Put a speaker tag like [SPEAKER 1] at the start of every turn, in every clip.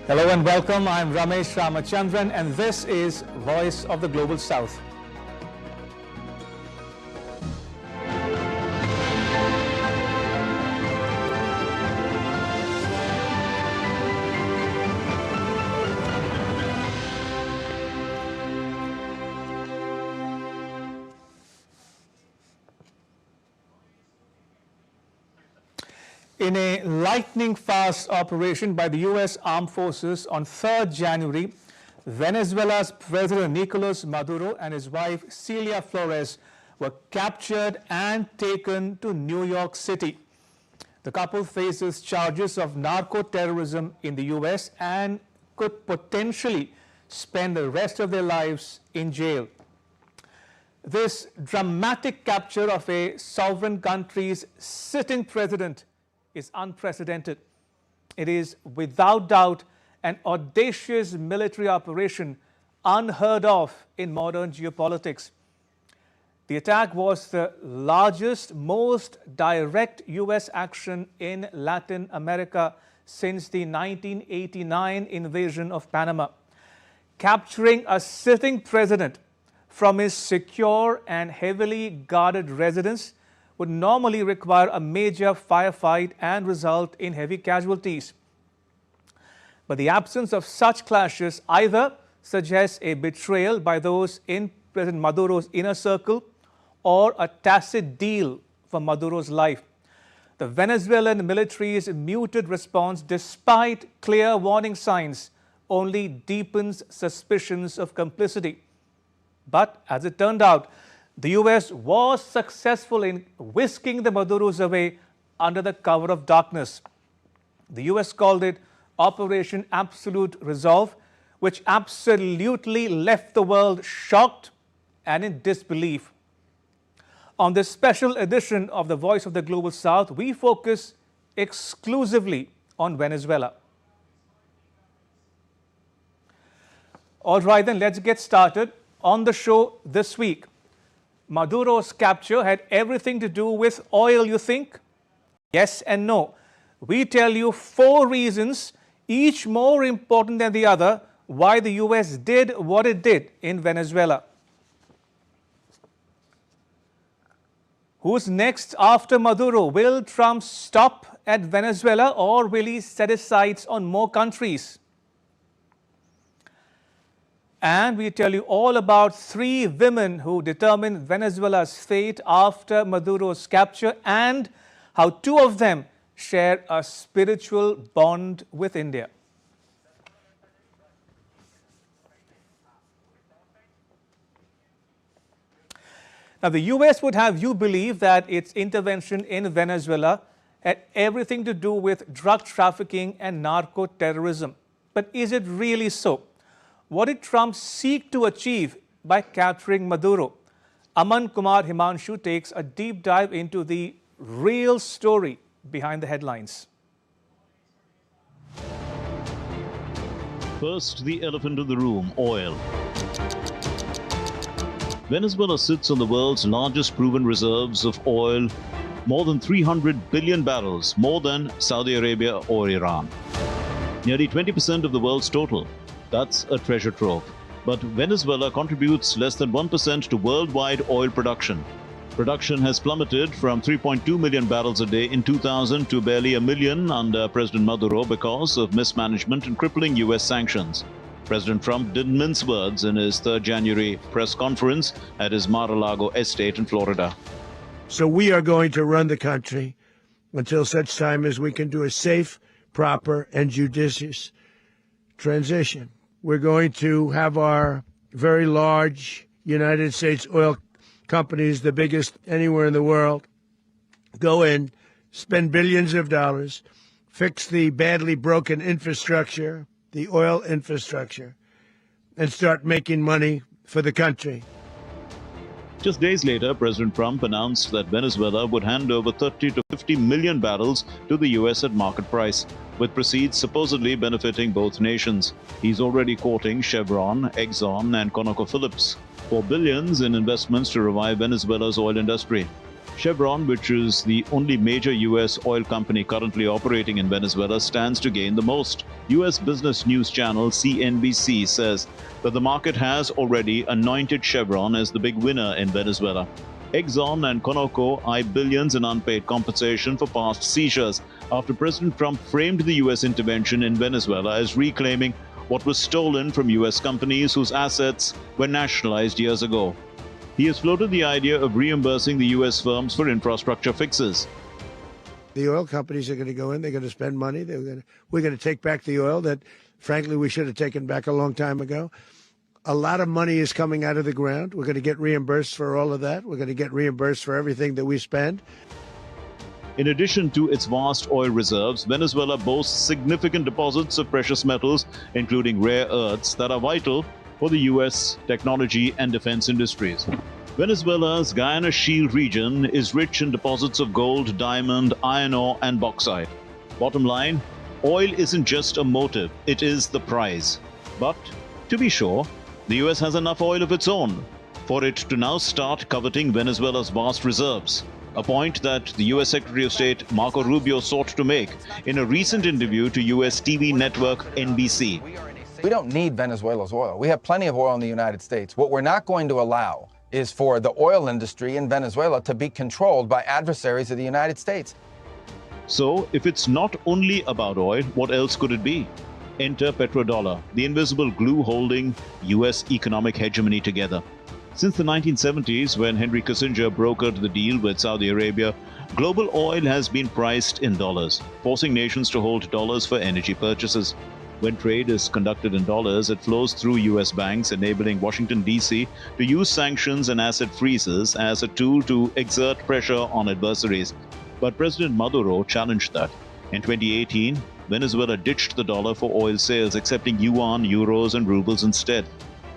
[SPEAKER 1] Hello and welcome. I'm Ramesh Ramachandran and this is Voice of the Global South. In a lightning-fast operation by the U.S. Armed Forces on 3rd January, Venezuela's President Nicolas Maduro and his wife Celia Flores were captured and taken to New York City. The couple faces charges of narco-terrorism in the U.S. and could potentially spend the rest of their lives in jail. This dramatic capture of a sovereign country's sitting president is unprecedented. It is without doubt an audacious military operation unheard of in modern geopolitics. The attack was the largest, most direct U.S. action in Latin America since the 1989 invasion of Panama. Capturing a sitting president from his secure and heavily guarded residence would normally require a major firefight and result in heavy casualties. But the absence of such clashes either suggests a betrayal by those in President Maduro's inner circle or a tacit deal for Maduro's life. The Venezuelan military's muted response, despite clear warning signs, only deepens suspicions of complicity. But as it turned out, the U.S. was successful in whisking the Maduros away under the cover of darkness. The U.S. called it Operation Absolute Resolve, which absolutely left the world shocked and in disbelief. On this special edition of the Voice of the Global South, we focus exclusively on Venezuela. All right, then let's get started. On the show this week, Maduro's capture had everything to do with oil, you think? Yes and no. We tell you 4 reasons, each more important than the other, why the U.S. did what it did in Venezuela. Who's next after Maduro? Will Trump stop at Venezuela or will he set his sights on more countries? And we tell you all about 3 women who determined Venezuela's fate after Maduro's capture and how 2 of them share a spiritual bond with India. Now, the U.S. would have you believe that its intervention in Venezuela had everything to do with drug trafficking and narco-terrorism. But is it really so? What did Trump seek to achieve by capturing Maduro? Aman Kumar Himanshu takes a deep dive into the real story behind the headlines.
[SPEAKER 2] First, the elephant in the room, oil. Venezuela sits on the world's largest proven reserves of oil, more than 300 billion barrels, more than Saudi Arabia or Iran. Nearly 20% of the world's total. That's a treasure trove. But Venezuela contributes less than 1% to worldwide oil production. Production has plummeted from 3.2 million barrels a day in 2000 to barely a million under President Maduro because of mismanagement and crippling U.S. sanctions. President Trump didn't mince words in his 3rd January press conference at his Mar-a-Lago estate in Florida.
[SPEAKER 3] So we are going to run the country until such time as we can do a safe, proper, and judicious transition. We're going to have our very large United States oil companies, the biggest anywhere in the world, go in, spend billions of dollars, fix the badly broken infrastructure, the oil infrastructure, and start making money for the country.
[SPEAKER 2] Just days later, President Trump announced that Venezuela would hand over 30 to 50 million barrels to the U.S. at market price, with proceeds supposedly benefiting both nations. He's already courting Chevron, Exxon, and ConocoPhillips for billions in investments to revive Venezuela's oil industry. Chevron, which is the only major U.S. oil company currently operating in Venezuela, stands to gain the most. U.S. business news channel CNBC says that the market has already anointed Chevron as the big winner in Venezuela. Exxon and Conoco eye billions in unpaid compensation for past seizures after President Trump framed the U.S. intervention in Venezuela as reclaiming what was stolen from U.S. companies whose assets were nationalized years ago. He has floated the idea of reimbursing the U.S. firms for infrastructure fixes.
[SPEAKER 3] The oil companies are going to go in, they're going to spend money, we're going to take back the oil that, frankly, we should have taken back a long time ago. A lot of money is coming out of the ground. We're going to get reimbursed for all of that. We're going to get reimbursed for everything that we spend.
[SPEAKER 2] In addition to its vast oil reserves, Venezuela boasts significant deposits of precious metals, including rare earths, that are vital for the U.S. technology and defense industries. Venezuela's Guiana Shield region is rich in deposits of gold, diamond, iron ore, and bauxite. Bottom line, oil isn't just a motive, it is the prize. But, to be sure, the U.S. has enough oil of its own for it to now start coveting Venezuela's vast reserves, a point that the U.S. Secretary of State Marco Rubio sought to make in a recent interview to U.S. TV network NBC.
[SPEAKER 4] We don't need Venezuela's oil. We have plenty of oil in the United States. What we're not going to allow is for the oil industry in Venezuela to be controlled by adversaries of the United States.
[SPEAKER 2] So, if it's not only about oil, what else could it be? Enter petrodollar, the invisible glue holding U.S. economic hegemony together. Since the 1970s, when Henry Kissinger brokered the deal with Saudi Arabia, global oil has been priced in dollars, forcing nations to hold dollars for energy purchases. When trade is conducted in dollars, it flows through U.S. banks, enabling Washington, D.C. to use sanctions and asset freezes as a tool to exert pressure on adversaries. But President Maduro challenged that. In 2018, Venezuela ditched the dollar for oil sales, accepting yuan, euros, and rubles instead.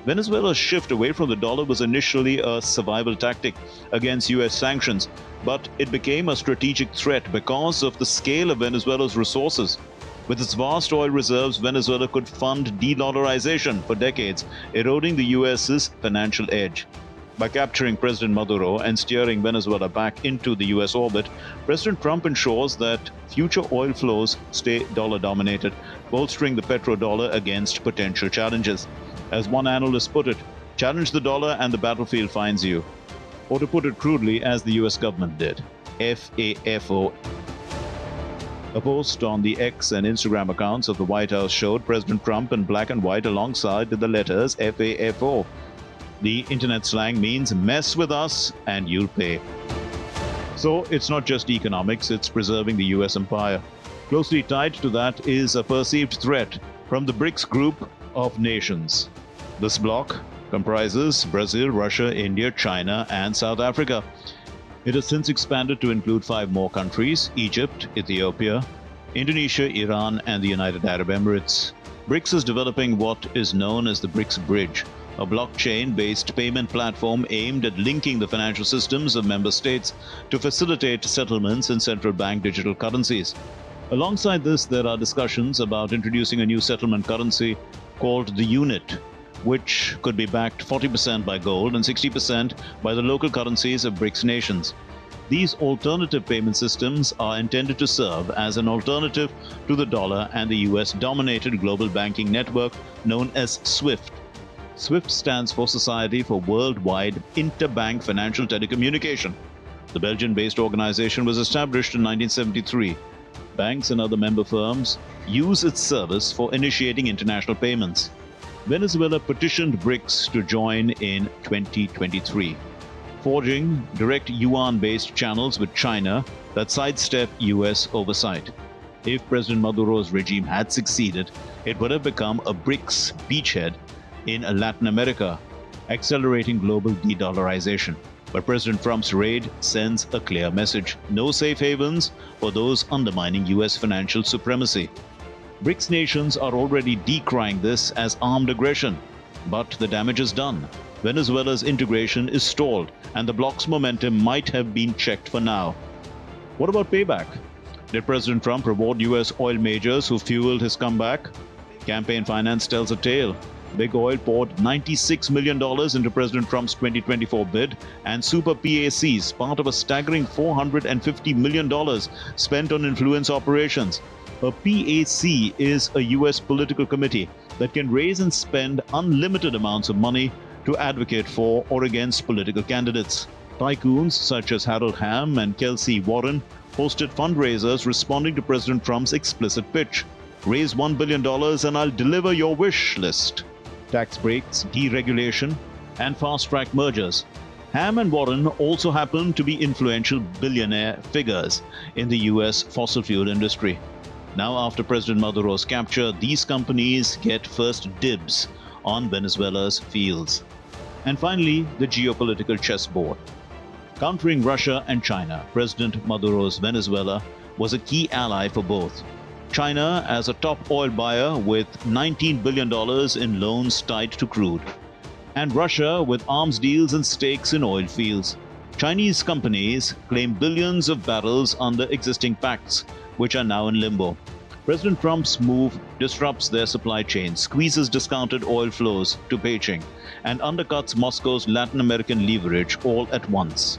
[SPEAKER 2] Venezuela's shift away from the dollar was initially a survival tactic against U.S. sanctions, but it became a strategic threat because of the scale of Venezuela's resources. With its vast oil reserves, Venezuela could fund de-dollarization for decades, eroding the U.S.'s financial edge. By capturing President Maduro and steering Venezuela back into the U.S. orbit, President Trump ensures that future oil flows stay dollar-dominated, bolstering the petrodollar against potential challenges. As one analyst put it, challenge the dollar and the battlefield finds you. Or to put it crudely, as the U.S. government did, FAFO. A post on the X and Instagram accounts of the White House showed President Trump in black and white alongside the letters FAFO. The internet slang means mess with us and you'll pay. So it's not just economics, it's preserving the U.S. empire. Closely tied to that is a perceived threat from the BRICS group of nations. This bloc comprises Brazil, Russia, India, China, and South Africa. It has since expanded to include 5 more countries: Egypt, Ethiopia, Indonesia, Iran, and the United Arab Emirates. BRICS is developing what is known as the BRICS Bridge, a blockchain-based payment platform aimed at linking the financial systems of member states to facilitate settlements in central bank digital currencies. Alongside this, there are discussions about introducing a new settlement currency called the unit, which could be backed 40% by gold and 60% by the local currencies of BRICS nations. These alternative payment systems are intended to serve as an alternative to the dollar and the US-dominated global banking network known as SWIFT. SWIFT stands for Society for Worldwide Interbank Financial Telecommunication. The Belgian-based organization was established in 1973. Banks and other member firms use its service for initiating international payments. Venezuela petitioned BRICS to join in 2023, forging direct yuan-based channels with China that sidestep U.S. oversight. If President Maduro's regime had succeeded, it would have become a BRICS beachhead in Latin America, accelerating global de-dollarization. But President Trump's raid sends a clear message: no safe havens for those undermining U.S. financial supremacy. BRICS nations are already decrying this as armed aggression, but the damage is done. Venezuela's integration is stalled, and the bloc's momentum might have been checked for now. What about payback? Did President Trump reward U.S. oil majors who fueled his comeback? Campaign finance tells a tale. Big Oil poured $96 million into President Trump's 2024 bid, and super PACs, part of a staggering $450 million spent on influence operations. A PAC is a U.S. political committee that can raise and spend unlimited amounts of money to advocate for or against political candidates. Tycoons such as Harold Hamm and Kelsey Warren hosted fundraisers responding to President Trump's explicit pitch: raise $1 billion and I'll deliver your wish list. Tax breaks, deregulation, and fast-track mergers. Hamm and Warren also happen to be influential billionaire figures in the U.S. fossil fuel industry. Now, after President Maduro's capture, these companies get first dibs on Venezuela's fields. And finally, the geopolitical chessboard. Countering Russia and China, President Maduro's Venezuela was a key ally for both. China as a top oil buyer with $19 billion in loans tied to crude, and Russia with arms deals and stakes in oil fields. Chinese companies claim billions of barrels under existing pacts, which are now in limbo. President Trump's move disrupts their supply chain, squeezes discounted oil flows to Beijing, and undercuts Moscow's Latin American leverage all at once.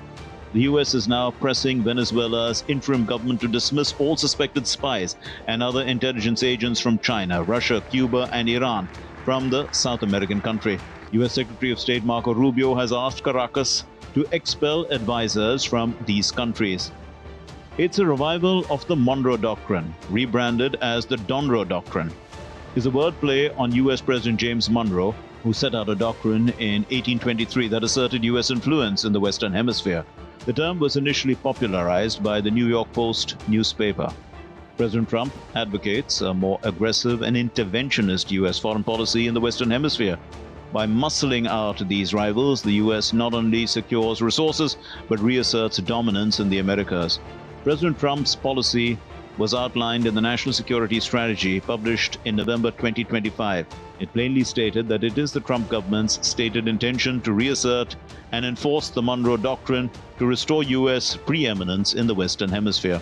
[SPEAKER 2] The U.S. is now pressing Venezuela's interim government to dismiss all suspected spies and other intelligence agents from China, Russia, Cuba, and Iran from the South American country. U.S. Secretary of State Marco Rubio has asked Caracas to expel advisors from these countries. It's a revival of the Monroe Doctrine, rebranded as the Donroe Doctrine. It's a wordplay on U.S. President James Monroe, who set out a doctrine in 1823 that asserted U.S. influence in the Western Hemisphere. The term was initially popularized by the New York Post newspaper. President Trump advocates a more aggressive and interventionist U.S. foreign policy in the Western Hemisphere. By muscling out these rivals, the U.S. not only secures resources but reasserts dominance in the Americas. President Trump's policy was outlined in the National Security Strategy published in November 2025. It plainly stated that it is the Trump government's stated intention to reassert and enforce the Monroe Doctrine to restore U.S. preeminence in the Western Hemisphere.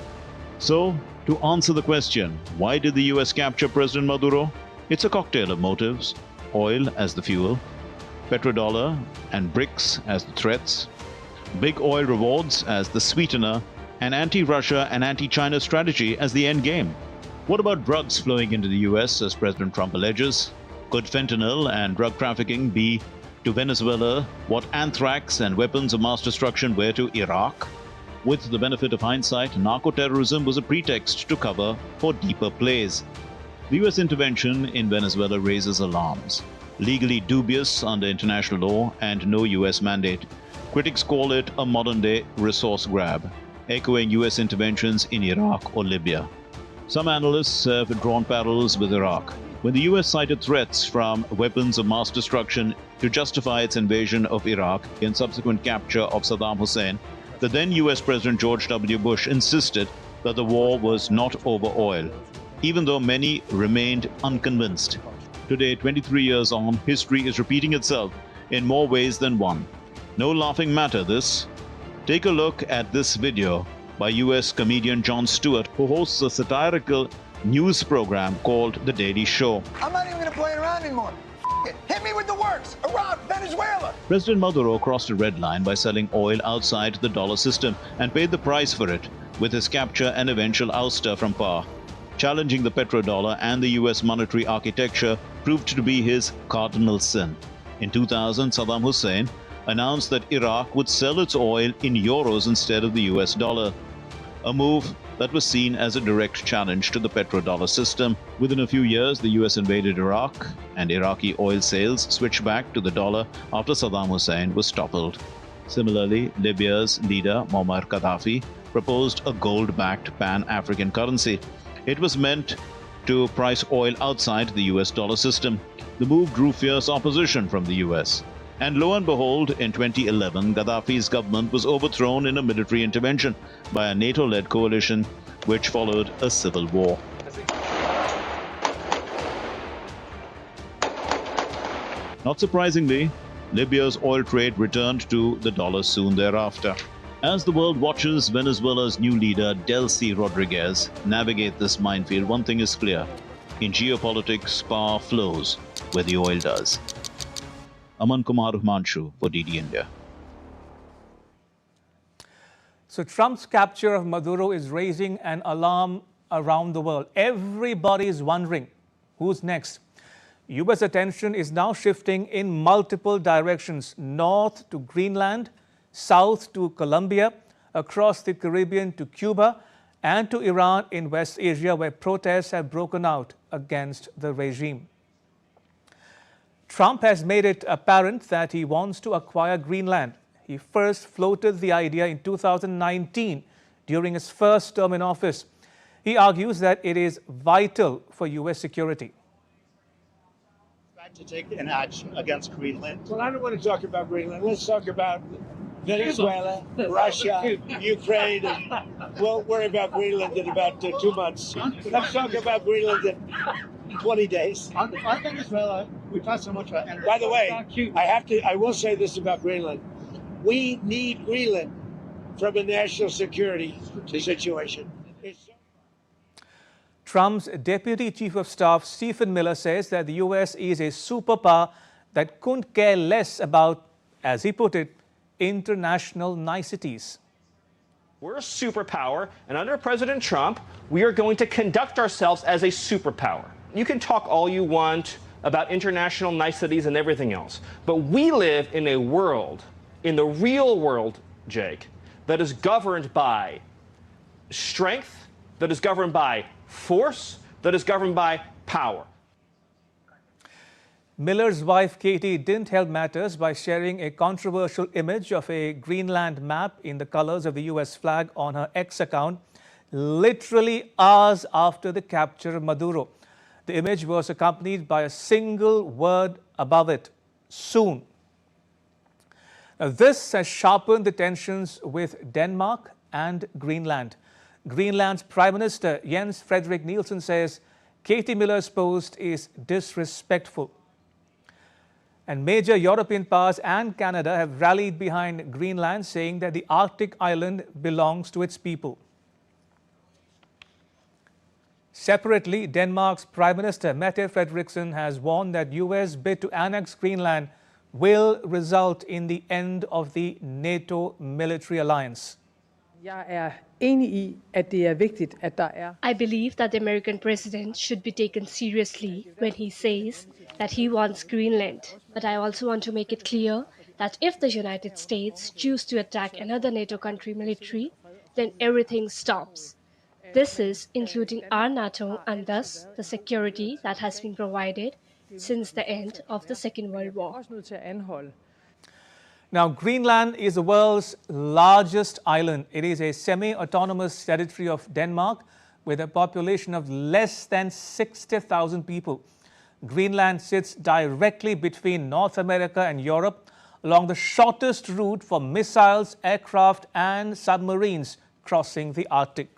[SPEAKER 2] So, to answer the question, why did the U.S. capture President Maduro? It's a cocktail of motives: oil as the fuel, petrodollar and BRICS as the threats, big oil rewards as the sweetener, and anti-Russia and anti-China strategy as the end game. What about drugs flowing into the U.S., as President Trump alleges? Could fentanyl and drug trafficking be to Venezuela what anthrax and weapons of mass destruction were to Iraq? With the benefit of hindsight, narco-terrorism was a pretext to cover for deeper plays. The U.S. intervention in Venezuela raises alarms. Legally dubious under international law and no U.S. mandate. Critics call it a modern-day resource grab, echoing U.S. interventions in Iraq or Libya. Some analysts have drawn parallels with Iraq. When the U.S. cited threats from weapons of mass destruction to justify its invasion of Iraq and subsequent capture of Saddam Hussein, the then U.S. President George W. Bush insisted that the war was not over oil, even though many remained unconvinced. Today, 23 years on, history is repeating itself in more ways than one. No laughing matter, this. Take a look at this video by U.S. comedian Jon Stewart, who hosts a satirical news program called The Daily Show.
[SPEAKER 5] I'm not even going to play around anymore. It. Hit me with the works. Iraq, Venezuela.
[SPEAKER 2] President Maduro crossed a red line by selling oil outside the dollar system and paid the price for it with his capture and eventual ouster from power. Challenging the petrodollar and the U.S. monetary architecture proved to be his cardinal sin. In 2000, Saddam Hussein announced that Iraq would sell its oil in euros instead of the US dollar, a move that was seen as a direct challenge to the petrodollar system. Within a few years, the US invaded Iraq, and Iraqi oil sales switched back to the dollar after Saddam Hussein was toppled. Similarly, Libya's leader, Muammar Gaddafi, proposed a gold-backed pan-African currency. It was meant to price oil outside the US dollar system. The move drew fierce opposition from the US. And lo and behold, in 2011, Gaddafi's government was overthrown in a military intervention by a NATO-led coalition, which followed a civil war. Not surprisingly, Libya's oil trade returned to the dollar soon thereafter. As the world watches Venezuela's new leader, Delcy Rodriguez, navigate this minefield, one thing is clear. In geopolitics, power flows. where the oil does. Aman Kumar Himanshu for DD India.
[SPEAKER 1] So Trump's capture of Maduro is raising an alarm around the world. Everybody is wondering who's next. U.S. attention is now shifting in multiple directions, north to Greenland, south to Colombia, across the Caribbean to Cuba, and to Iran in West Asia, where protests have broken out against the regime. Trump has made it apparent that he wants to acquire Greenland. He first floated the idea in 2019 during his first term in office. He argues that it is vital for U.S. security.
[SPEAKER 6] To take an action against Greenland.
[SPEAKER 3] Well, I don't want to talk about Greenland. Let's talk about Venezuela, Russia, Ukraine, and we'll worry about Greenland in about 2 months. Let's talk about Greenland in 20 days.
[SPEAKER 6] On Venezuela, we talked so much about energy.
[SPEAKER 3] By the way, I will say this about Greenland. We need Greenland from a national security situation.
[SPEAKER 1] Trump's Deputy Chief of Staff, Stephen Miller, says that the U.S. is a superpower that couldn't care less about, as he put it, international niceties.
[SPEAKER 7] We're a superpower, and under President Trump, we are going to conduct ourselves as a superpower. You can talk all you want about international niceties and everything else, but we live in a world, in the real world, Jake, that is governed by strength, that is governed by force, that is governed by power.
[SPEAKER 1] Miller's wife, Katie, didn't help matters by sharing a controversial image of a Greenland map in the colors of the U.S. flag on her X account, literally hours after the capture of Maduro. The image was accompanied by a single word above it: soon. Now, this has sharpened the tensions with Denmark and Greenland. Greenland's Prime Minister Jens Frederik Nielsen says Katie Miller's post is disrespectful. And major European powers and Canada have rallied behind Greenland, saying that the Arctic island belongs to its people. Separately, Denmark's Prime Minister Mette Frederiksen has warned that U.S. bid to annex Greenland will result in the end of the NATO military alliance.
[SPEAKER 8] I believe that the American president should be taken seriously when he says that he wants Greenland. But I also want to make it clear that if the United States choose to attack another NATO country militarily, then everything stops. This is including our NATO and thus the security that has been provided since the end of the Second World War.
[SPEAKER 1] Now, Greenland is the world's largest island. It is a semi-autonomous territory of Denmark with a population of less than 60,000 people. Greenland sits directly between North America and Europe along the shortest route for missiles, aircraft and submarines crossing the Arctic.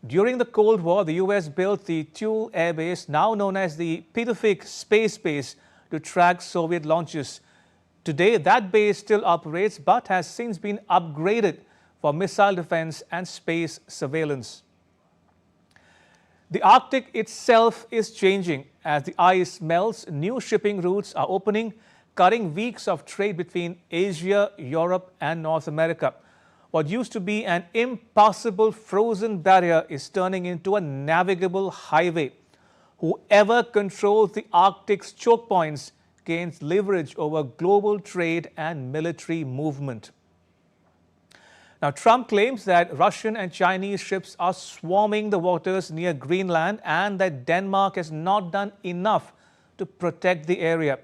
[SPEAKER 1] During the Cold War, the U.S. built the Thule Air Base, now known as the Pitofik Space Base, to track Soviet launches. Today, that base still operates but has since been upgraded for missile defense and space surveillance. The Arctic itself is changing. As the ice melts, new shipping routes are opening, cutting weeks of trade between Asia, Europe and North America. What used to be an impassable frozen barrier is turning into a navigable highway. Whoever controls the Arctic's choke points gains leverage over global trade and military movement. Now, Trump claims that Russian and Chinese ships are swarming the waters near Greenland and that Denmark has not done enough to protect the area.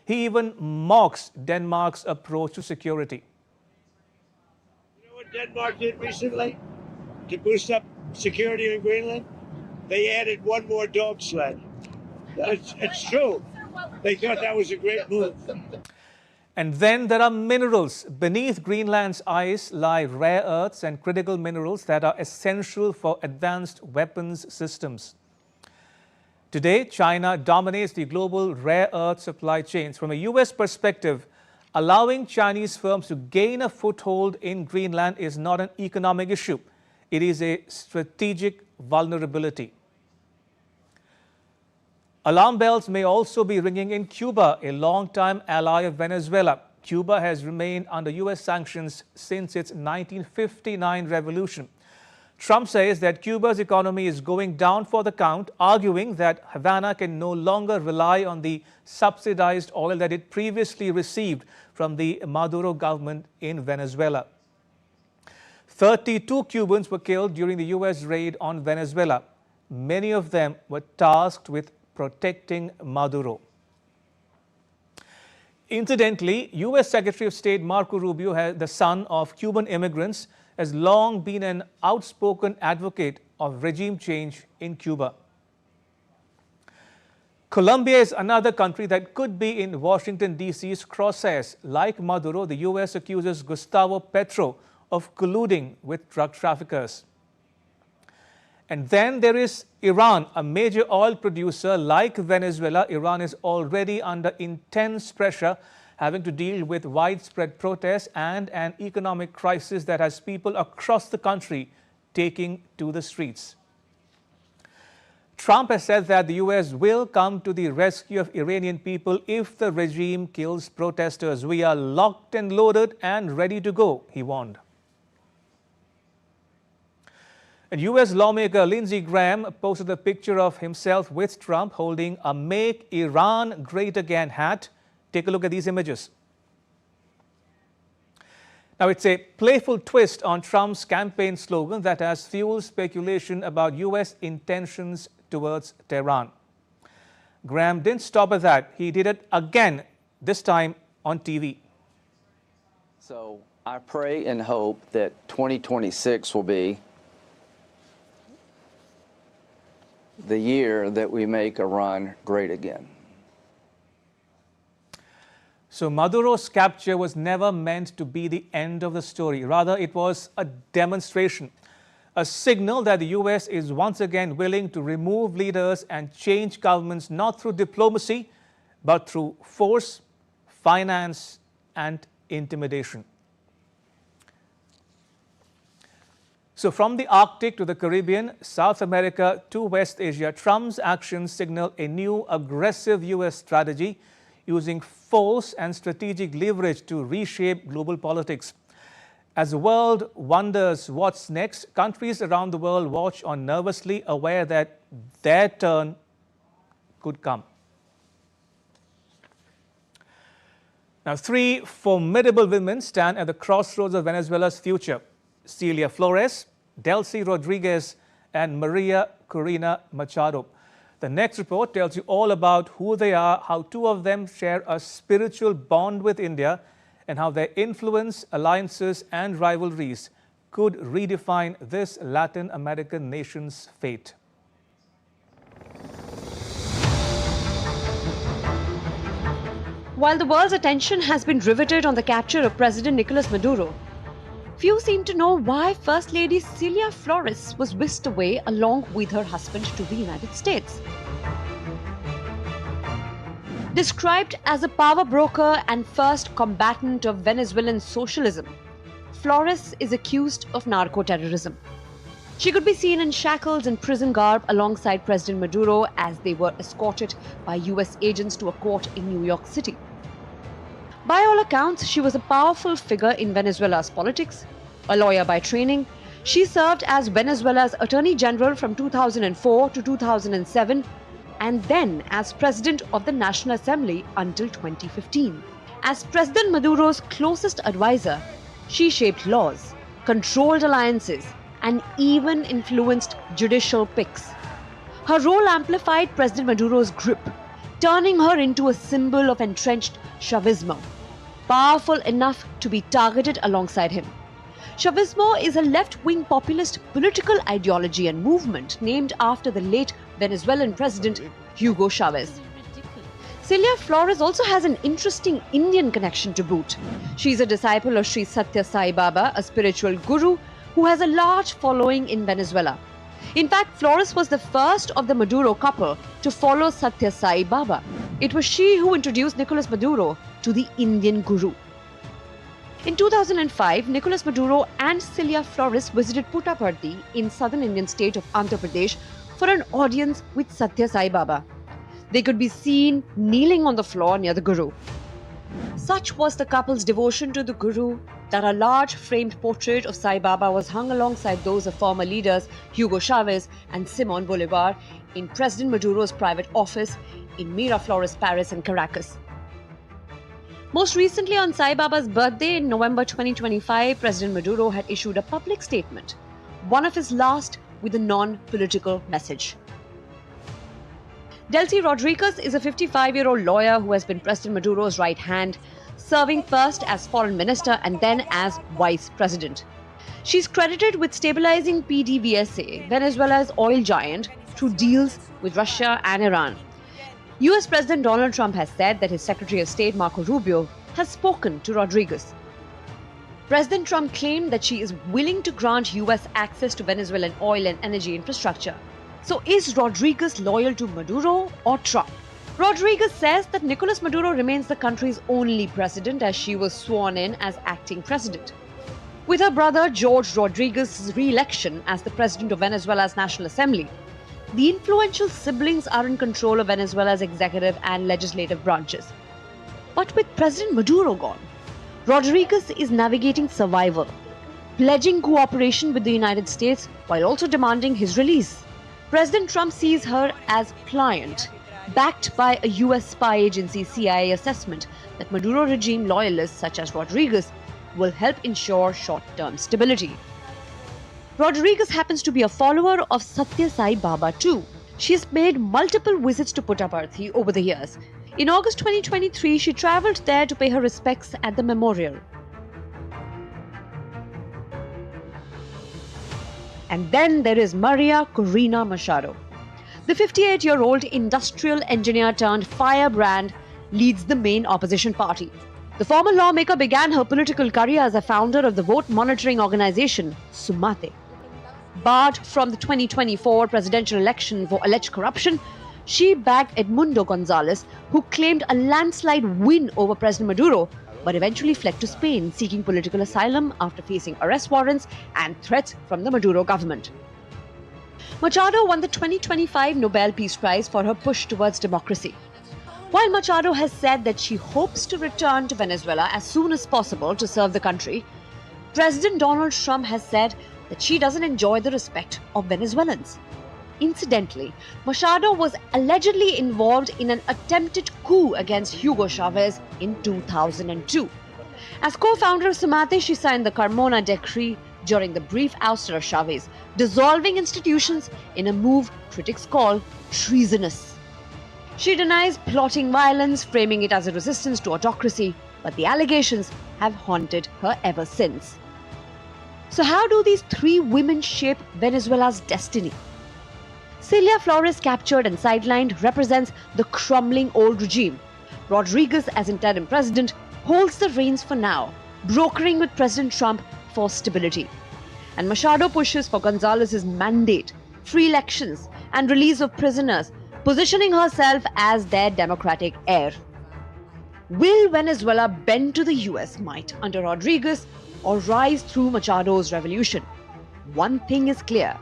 [SPEAKER 1] He even mocks Denmark's approach to security.
[SPEAKER 3] You know what Denmark did recently to boost up security in Greenland? They added one more dog sled. It's true. They thought that was a great move.
[SPEAKER 1] And then there are minerals. Beneath Greenland's ice lie rare earths and critical minerals that are essential for advanced weapons systems. Today, China dominates the global rare earth supply chains. From a U.S. perspective, allowing Chinese firms to gain a foothold in Greenland is not an economic issue. It is a strategic vulnerability. Alarm bells may also be ringing in Cuba, a longtime ally of Venezuela. Cuba has remained under U.S. sanctions since its 1959 revolution. Trump says that Cuba's economy is going down for the count, arguing that Havana can no longer rely on the subsidized oil that it previously received from the Maduro government in Venezuela. 32 Cubans were killed during the U.S. raid on Venezuela. Many of them were tasked with protecting Maduro. Incidentally, U.S. Secretary of State Marco Rubio, the son of Cuban immigrants, has long been an outspoken advocate of regime change in Cuba. Colombia is another country that could be in Washington, D.C.'s crosshairs. Like Maduro, the U.S. accuses Gustavo Petro of colluding with drug traffickers. And then there is Iran, a major oil producer. Like Venezuela, Iran is already under intense pressure, having to deal with widespread protests and an economic crisis that has people across the country taking to the streets. Trump has said that the U.S. will come to the rescue of Iranian people if the regime kills protesters. We are locked and loaded and ready to go, he warned. And U.S. lawmaker Lindsey Graham posted a picture of himself with Trump holding a Make Iran Great Again hat. Take a look at these images. Now, it's a playful twist on Trump's campaign slogan that has fueled speculation about U.S. intentions towards Tehran. Graham didn't stop at that. He did it again, this time on TV.
[SPEAKER 9] So I pray and hope that 2026 will be the year that we make Iran great again.
[SPEAKER 1] So Maduro's capture was never meant to be the end of the story. Rather, it was a demonstration, a signal that the U.S. is once again willing to remove leaders and change governments not through diplomacy, but through force, finance, and intimidation. So from the Arctic to the Caribbean, South America to West Asia, Trump's actions signal a new aggressive U.S. strategy using force and strategic leverage to reshape global politics. As the world wonders what's next, countries around the world watch on, nervously aware that their turn could come. Now, three formidable women stand at the crossroads of Venezuela's future: Celia Flores, Delcy Rodriguez, and Maria Corina Machado. The next report tells you all about who they are, how two of them share a spiritual bond with India, and how their influence, alliances, and rivalries could redefine this Latin American nation's fate.
[SPEAKER 10] While the world's attention has been riveted on the capture of President Nicolas Maduro, few seem to know why First Lady Celia Flores was whisked away along with her husband to the United States. Described as a power broker and first combatant of Venezuelan socialism, Flores is accused of narco-terrorism. She could be seen in shackles and prison garb alongside President Maduro as they were escorted by US agents to a court in New York City. By all accounts, she was a powerful figure in Venezuela's politics. A lawyer by training, she served as Venezuela's Attorney General from 2004 to 2007 and then as President of the National Assembly until 2015. As President Maduro's closest advisor, she shaped laws, controlled alliances, and even influenced judicial picks. Her role amplified President Maduro's grip, turning her into a symbol of entrenched Chavismo, powerful enough to be targeted alongside him. Chavismo is a left-wing populist political ideology and movement named after the late Venezuelan president Hugo Chavez. Celia Flores also has an interesting Indian connection to boot. She's a disciple of Sri Satya Sai Baba, a spiritual guru who has a large following in Venezuela. In fact, Flores was the first of the Maduro couple to follow Satya Sai Baba. It was she who introduced Nicolas Maduro to the Indian guru. In 2005, Nicolas Maduro and Celia Flores visited Puttaparthi in southern Indian state of Andhra Pradesh for an audience with Satya Sai Baba. They could be seen kneeling on the floor near the Guru. Such was the couple's devotion to the Guru that a large framed portrait of Sai Baba was hung alongside those of former leaders Hugo Chavez and Simon Bolivar in President Maduro's private office in Miraflores, Paris and Caracas. Most recently, on Sai Baba's birthday in November 2025, President Maduro had issued a public statement, one of his last with a non-political message. Delcy Rodriguez is a 55-year-old lawyer who has been President Maduro's right hand, serving first as foreign minister and then as vice president. She's credited with stabilizing PDVSA, Venezuela's oil giant, through deals with Russia and Iran. US President Donald Trump has said that his Secretary of State Marco Rubio has spoken to Rodriguez. President Trump claimed that she is willing to grant US access to Venezuelan oil and energy infrastructure. So is Rodriguez loyal to Maduro or Trump? Rodriguez says that Nicolas Maduro remains the country's only president as she was sworn in as acting president. With her brother George Rodriguez's re-election as the president of Venezuela's National Assembly, the influential siblings are in control of Venezuela's executive and legislative branches. But with President Maduro gone, Rodriguez is navigating survival, pledging cooperation with the United States while also demanding his release. President Trump sees her as pliant, backed by a US spy agency CIA assessment that Maduro regime loyalists such as Rodriguez will help ensure short-term stability. Rodriguez happens to be a follower of Satya Sai Baba too. She has made multiple visits to Puttaparthi over the years. In August 2023, she travelled there to pay her respects at the memorial. And then there is Maria Corina Machado. The 58-year-old industrial engineer turned firebrand leads the main opposition party. The former lawmaker began her political career as a founder of the vote monitoring organization, Sumate. Barred from the 2024 presidential election for alleged corruption, she backed Edmundo Gonzalez, who claimed a landslide win over President Maduro, but eventually fled to Spain seeking political asylum after facing arrest warrants and threats from the Maduro government. Machado won the 2025 Nobel Peace Prize for her push towards democracy. While Machado has said that she hopes to return to Venezuela as soon as possible to serve the country, President Donald Trump has said that she doesn't enjoy the respect of Venezuelans. Incidentally, Machado was allegedly involved in an attempted coup against Hugo Chavez in 2002. As co-founder of Sumate, she signed the Carmona Decree during the brief ouster of Chavez, dissolving institutions in a move critics call treasonous. She denies plotting violence, framing it as a resistance to autocracy, but the allegations have haunted her ever since. So how do these three women shape Venezuela's destiny? Celia Flores, captured and sidelined, represents the crumbling old regime. Rodriguez, as interim president, holds the reins for now, brokering with President Trump for stability. And Machado pushes for Gonzalez's mandate, free elections, and release of prisoners, positioning herself as their democratic heir. Will Venezuela bend to the US might under Rodriguez or rise through Machado's revolution? One thing is clear: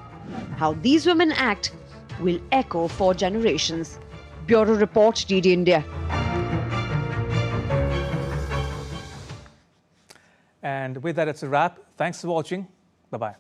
[SPEAKER 10] how these women act will echo for generations. Bureau Report, DD India.
[SPEAKER 1] And with that, it's a wrap. Thanks for watching. Bye-bye.